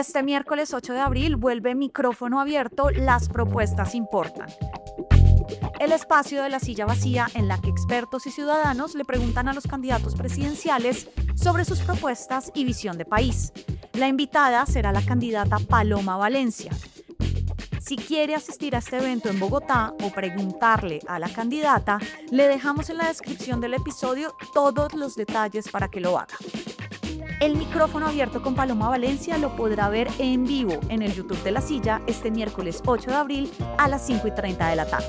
Este miércoles 8 de abril vuelve Micrófono Abierto, las propuestas importan. El espacio de la silla vacía en la que expertos y ciudadanos le preguntan a los candidatos presidenciales sobre sus propuestas y visión de país. La invitada será la candidata Paloma Valencia. Si quiere asistir a este evento en Bogotá o preguntarle a la candidata, le dejamos en la descripción del episodio todos los detalles para que lo haga. El Micrófono Abierto con Paloma Valencia lo podrá ver en vivo en el YouTube de La Silla este miércoles 8 de abril a las 5:30 de la tarde.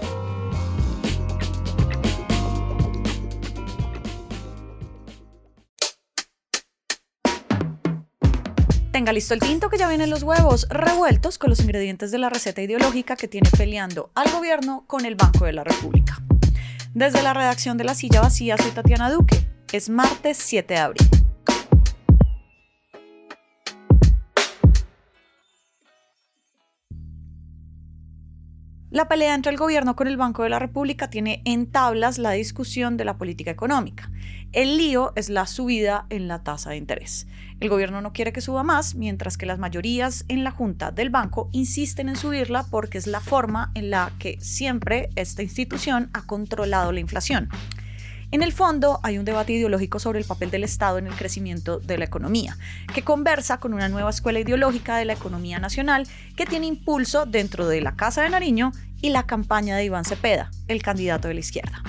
Tenga listo el tinto que ya vienen los huevos revueltos con los ingredientes de la receta ideológica que tiene peleando al gobierno con el Banco de la República. Desde la redacción de La Silla Vacía soy Tatiana Duque. Es martes 7 de abril. La pelea entre el gobierno con el Banco de la República tiene en tablas la discusión de la política económica. El lío es la subida en la tasa de interés. El gobierno no quiere que suba más, mientras que las mayorías en la Junta del Banco insisten en subirla porque es la forma en la que siempre esta institución ha controlado la inflación. En el fondo, hay un debate ideológico sobre el papel del Estado en el crecimiento de la economía, que conversa con una nueva escuela ideológica de la economía nacional que tiene impulso dentro de la Casa de Nariño y la campaña de Iván Cepeda, el candidato de la izquierda.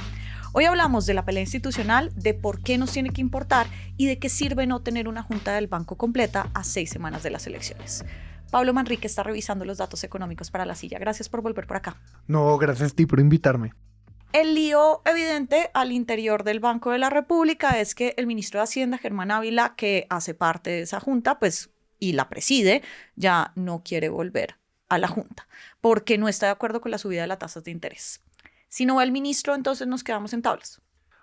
Hoy hablamos de la pelea institucional, de por qué nos tiene que importar y de qué sirve no tener una junta del banco completa a 6 semanas de las elecciones. Pablo Manrique está revisando los datos económicos para La Silla. Gracias por volver por acá. No, gracias a ti por invitarme. El lío evidente al interior del Banco de la República es que el ministro de Hacienda, Germán Ávila, que hace parte de esa junta, y la preside, ya no quiere volver a la junta porque no está de acuerdo con la subida de las tasas de interés. Si no va el ministro, entonces nos quedamos en tablas.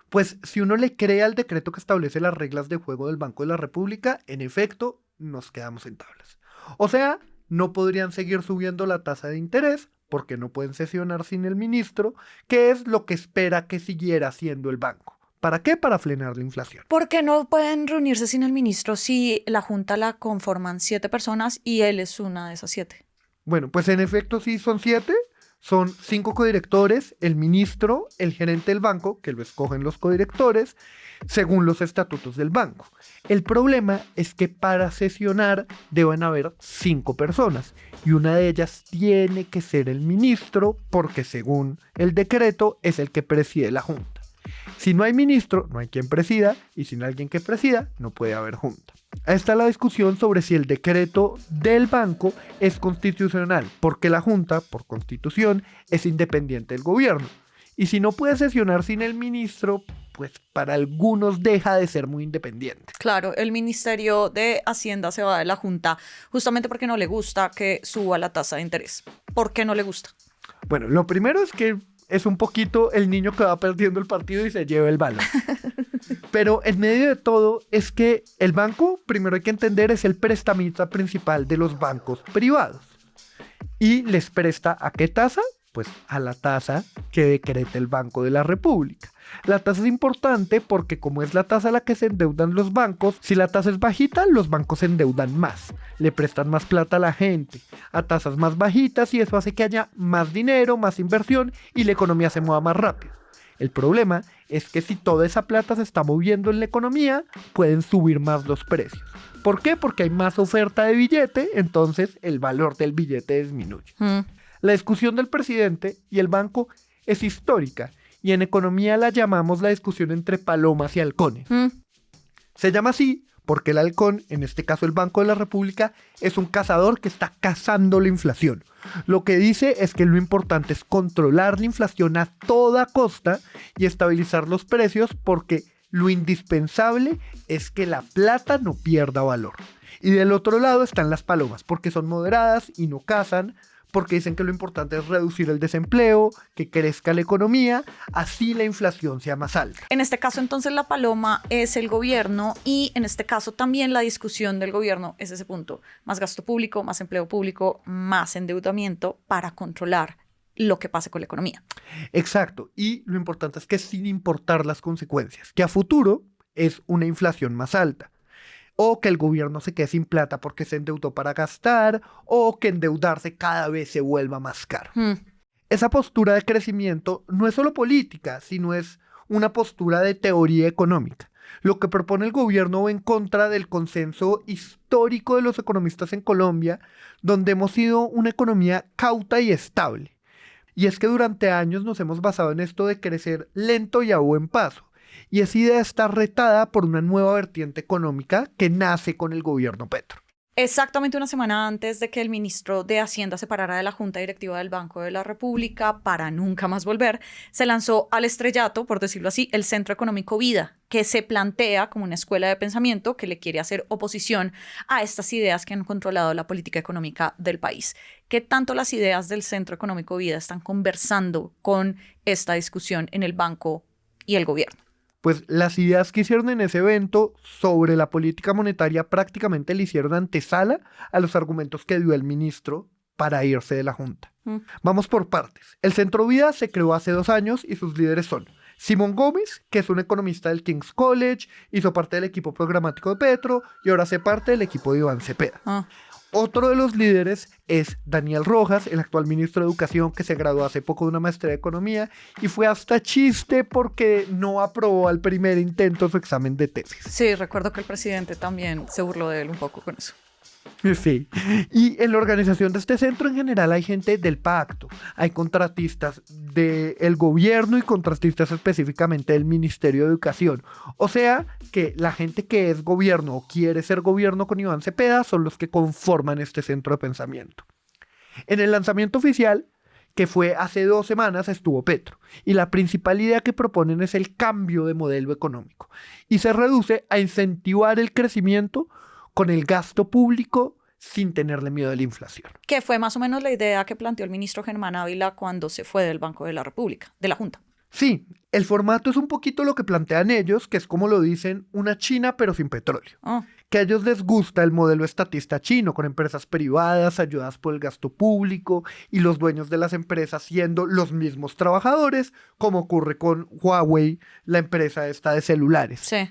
Pues si uno le cree al decreto que establece las reglas de juego del Banco de la República, en efecto, nos quedamos en tablas. O sea, no podrían seguir subiendo la tasa de interés porque no pueden sesionar sin el ministro, que es lo que espera que siguiera haciendo el banco. ¿Para qué? Para frenar la inflación. ¿Por qué no pueden reunirse sin el ministro si la junta la conforman 7 personas y él es una de esas 7? Bueno, pues en efecto sí son 7. Son 5 codirectores, el ministro, el gerente del banco, que lo escogen los codirectores, según los estatutos del banco. El problema es que para sesionar deben haber 5 personas y una de ellas tiene que ser el ministro porque según el decreto es el que preside la junta. Si no hay ministro, no hay quien presida y sin alguien que presida, no puede haber junta. Ahí está la discusión sobre si el decreto del banco es constitucional, porque la junta, por constitución, es independiente del gobierno. Y si no puede sesionar sin el ministro, pues para algunos deja de ser muy independiente. Claro, el Ministerio de Hacienda se va de la junta justamente porque no le gusta que suba la tasa de interés. ¿Por qué no le gusta? Bueno, lo primero es que es un poquito el niño que va perdiendo el partido y se lleva el balón. Pero en medio de todo es que el banco, primero hay que entender, es el prestamista principal de los bancos privados. ¿Y les presta a qué tasa? Pues a la tasa que decreta el Banco de la República. La tasa es importante porque como es la tasa a la que se endeudan los bancos, si la tasa es bajita, los bancos se endeudan más, le prestan más plata a la gente, a tasas más bajitas y eso hace que haya más dinero, más inversión y la economía se mueva más rápido. El problema es que si toda esa plata se está moviendo en la economía, pueden subir más los precios. ¿Por qué? Porque hay más oferta de billete, entonces el valor del billete disminuye. La discusión del presidente y el banco es histórica y en economía la llamamos la discusión entre palomas y halcones. Se llama así porque el halcón, en este caso el Banco de la República, es un cazador que está cazando la inflación. Lo que dice es que lo importante es controlar la inflación a toda costa y estabilizar los precios porque lo indispensable es que la plata no pierda valor. Y del otro lado están las palomas porque son moderadas y no cazan, porque dicen que lo importante es reducir el desempleo, que crezca la economía, así la inflación sea más alta. En este caso, entonces, la paloma es el gobierno y en este caso también la discusión del gobierno es ese punto. Más gasto público, más empleo público, más endeudamiento para controlar lo que pase con la economía. Exacto. Y lo importante es que sin importar las consecuencias, que a futuro es una inflación más alta. o que el gobierno se quede sin plata porque se endeudó para gastar, o que endeudarse cada vez se vuelva más caro. Esa postura de crecimiento no es solo política, sino es una postura de teoría económica. Lo que propone el gobierno va en contra del consenso histórico de los economistas en Colombia, donde hemos sido una economía cauta y estable. Y es que durante años nos hemos basado en esto de crecer lento y a buen paso. Y esa idea está retada por una nueva vertiente económica que nace con el gobierno Petro. Exactamente una semana antes de que el ministro de Hacienda se parara de la Junta Directiva del Banco de la República para nunca más volver, se lanzó al estrellato, por decirlo así, el Centro Económico Vida, que se plantea como una escuela de pensamiento que le quiere hacer oposición a estas ideas que han controlado la política económica del país. ¿Qué tanto las ideas del Centro Económico Vida están conversando con esta discusión en el banco y el gobierno? Pues las ideas que hicieron en ese evento sobre la política monetaria prácticamente le hicieron antesala a los argumentos que dio el ministro para irse de la Junta. Vamos por partes. El Centro Vida se creó hace 2 años y sus líderes son Simón Gómez, que es un economista del King's College, hizo parte del equipo programático de Petro y ahora hace parte del equipo de Iván Cepeda. Otro de los líderes es Daniel Rojas, el actual ministro de Educación que se graduó hace poco de una maestría de Economía y fue hasta chiste porque no aprobó al primer intento su examen de tesis. Sí, recuerdo que el presidente también se burló de él un poco con eso. Sí, y en la organización de este centro en general hay gente del pacto, hay contratistas del gobierno y contratistas específicamente del Ministerio de Educación. O sea que la gente que es gobierno o quiere ser gobierno con Iván Cepeda son los que conforman este centro de pensamiento. En el lanzamiento oficial, que fue hace 2 semanas, estuvo Petro, y la principal idea que proponen es el cambio de modelo económico, y se reduce a incentivar el crecimiento con el gasto público sin tenerle miedo a la inflación. Que fue más o menos la idea que planteó el ministro Germán Ávila cuando se fue del Banco de la República, de la Junta. Sí, el formato es un poquito lo que plantean ellos, que es como lo dicen, una China pero sin petróleo. Que a ellos les gusta el modelo estatista chino, con empresas privadas ayudadas por el gasto público y los dueños de las empresas siendo los mismos trabajadores, como ocurre con Huawei, la empresa esta de celulares. Sí.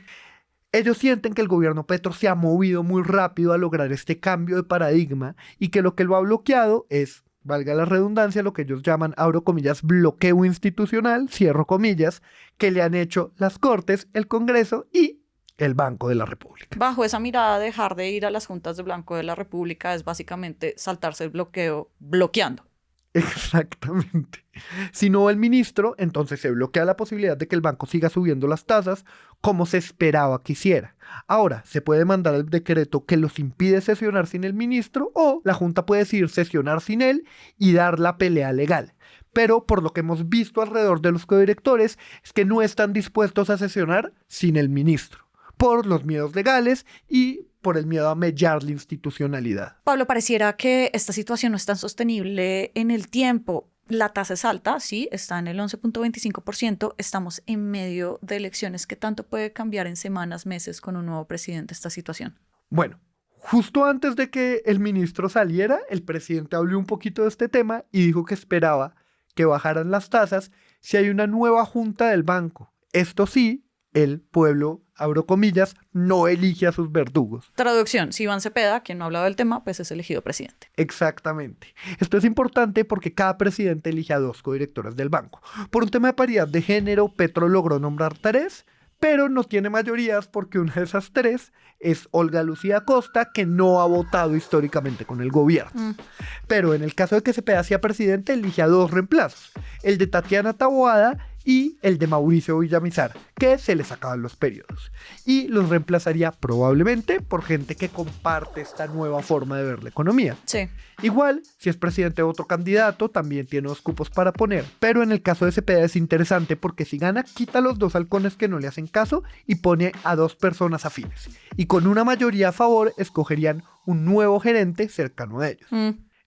Ellos sienten que el gobierno Petro se ha movido muy rápido a lograr este cambio de paradigma y que lo que lo ha bloqueado es, valga la redundancia, lo que ellos llaman, abro comillas, bloqueo institucional, cierro comillas, que le han hecho las Cortes, el Congreso y el Banco de la República. Bajo esa mirada, dejar de ir a las juntas del Banco de la República es básicamente saltarse el bloqueo bloqueando. Exactamente. Si no el ministro, entonces se bloquea la posibilidad de que el banco siga subiendo las tasas como se esperaba que hiciera. Ahora, se puede mandar el decreto que los impide sesionar sin el ministro o la Junta puede decidir sesionar sin él y dar la pelea legal. Pero por lo que hemos visto alrededor de los codirectores es que no están dispuestos a sesionar sin el ministro, por los miedos legales y por el miedo a mellar la institucionalidad. Pablo, pareciera que esta situación no es tan sostenible en el tiempo. La tasa es alta, sí, está en el 11.25%. Estamos en medio de elecciones. ¿Qué tanto puede cambiar en semanas, meses con un nuevo presidente esta situación? Bueno, justo antes de que el ministro saliera, el presidente habló un poquito de este tema y dijo que esperaba que bajaran las tasas si hay una nueva junta del banco. Esto sí, el pueblo, abro comillas, no elige a sus verdugos. Traducción, si Iván Cepeda, quien no ha hablado del tema, pues es elegido presidente. Exactamente. Esto es importante porque cada presidente elige a 2 codirectores del banco. Por un tema de paridad de género, Petro logró nombrar 3, pero no tiene mayorías porque una de esas 3 es Olga Lucía Acosta, que no ha votado históricamente con el gobierno. Pero en el caso de que Cepeda sea presidente, elige a 2 reemplazos, el de Tatiana Taboada y el de Mauricio Villamizar, que se les acaban los periodos. Y los reemplazaría probablemente por gente que comparte esta nueva forma de ver la economía. Sí. Igual, si es presidente otro candidato, también tiene 2 cupos para poner. Pero en el caso de Cepeda es interesante porque si gana, quita los 2 halcones que no le hacen caso y pone a 2 personas afines. Y con una mayoría a favor, escogerían un nuevo gerente cercano a ellos.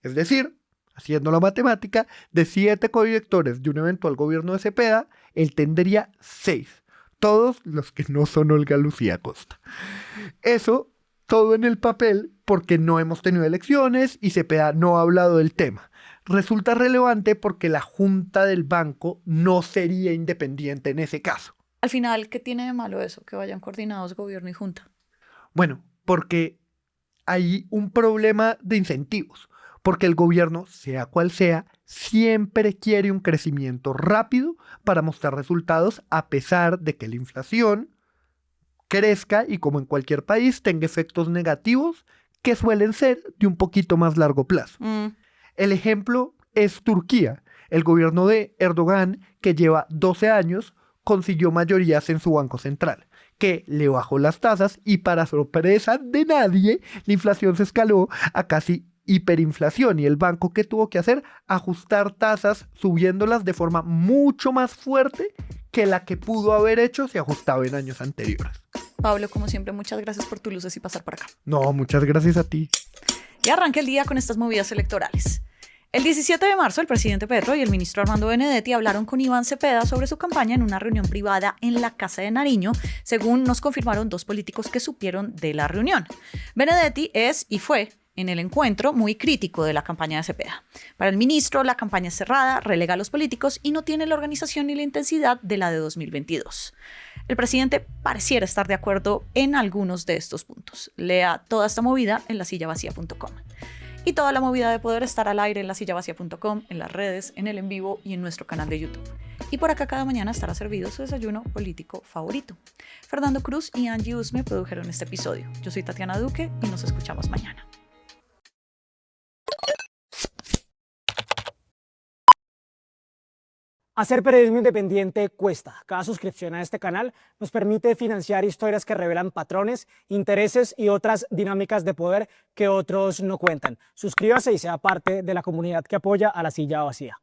Es decir, haciendo la matemática, de 7 codirectores de un eventual gobierno de Cepeda, él tendría 6. Todos los que no son Olga Lucía Acosta. Eso todo en el papel porque no hemos tenido elecciones y Cepeda no ha hablado del tema. Resulta relevante porque la Junta del Banco no sería independiente en ese caso. Al final, ¿qué tiene de malo eso? Que vayan coordinados gobierno y Junta. Bueno, porque hay un problema de incentivos, porque el gobierno, sea cual sea, siempre quiere un crecimiento rápido para mostrar resultados a pesar de que la inflación crezca y, como en cualquier país, tenga efectos negativos que suelen ser de un poquito más largo plazo. El ejemplo es Turquía. El gobierno de Erdogan, que lleva 12 años, consiguió mayorías en su banco central, que le bajó las tasas y, para sorpresa de nadie, la inflación se escaló a casi hiperinflación, y el banco, ¿qué tuvo que hacer? Ajustar tasas, subiéndolas de forma mucho más fuerte que la que pudo haber hecho si ajustaba en años anteriores. Pablo, como siempre, muchas gracias por tus luces y pasar por acá. No, muchas gracias a ti. Y arranca el día con estas movidas electorales. El 17 de marzo, el presidente Petro y el ministro Armando Benedetti hablaron con Iván Cepeda sobre su campaña en una reunión privada en la Casa de Nariño, según nos confirmaron dos políticos que supieron de la reunión. Benedetti es y fue, en el encuentro, muy crítico de la campaña de Cepeda. Para el ministro, la campaña es cerrada, relega a los políticos y no tiene la organización ni la intensidad de la de 2022. El presidente pareciera estar de acuerdo en algunos de estos puntos. Lea toda esta movida en lasillavacía.com. Y toda la movida de poder estar al aire en lasillavacía.com, en las redes, en el en vivo y en nuestro canal de YouTube. Y por acá cada mañana estará servido su desayuno político favorito. Fernando Cruz y Angie Usme produjeron este episodio. Yo soy Tatiana Duque y nos escuchamos mañana. Hacer periodismo independiente cuesta. Cada suscripción a este canal nos permite financiar historias que revelan patrones, intereses y otras dinámicas de poder que otros no cuentan. Suscríbase y sea parte de la comunidad que apoya a La Silla Vacía.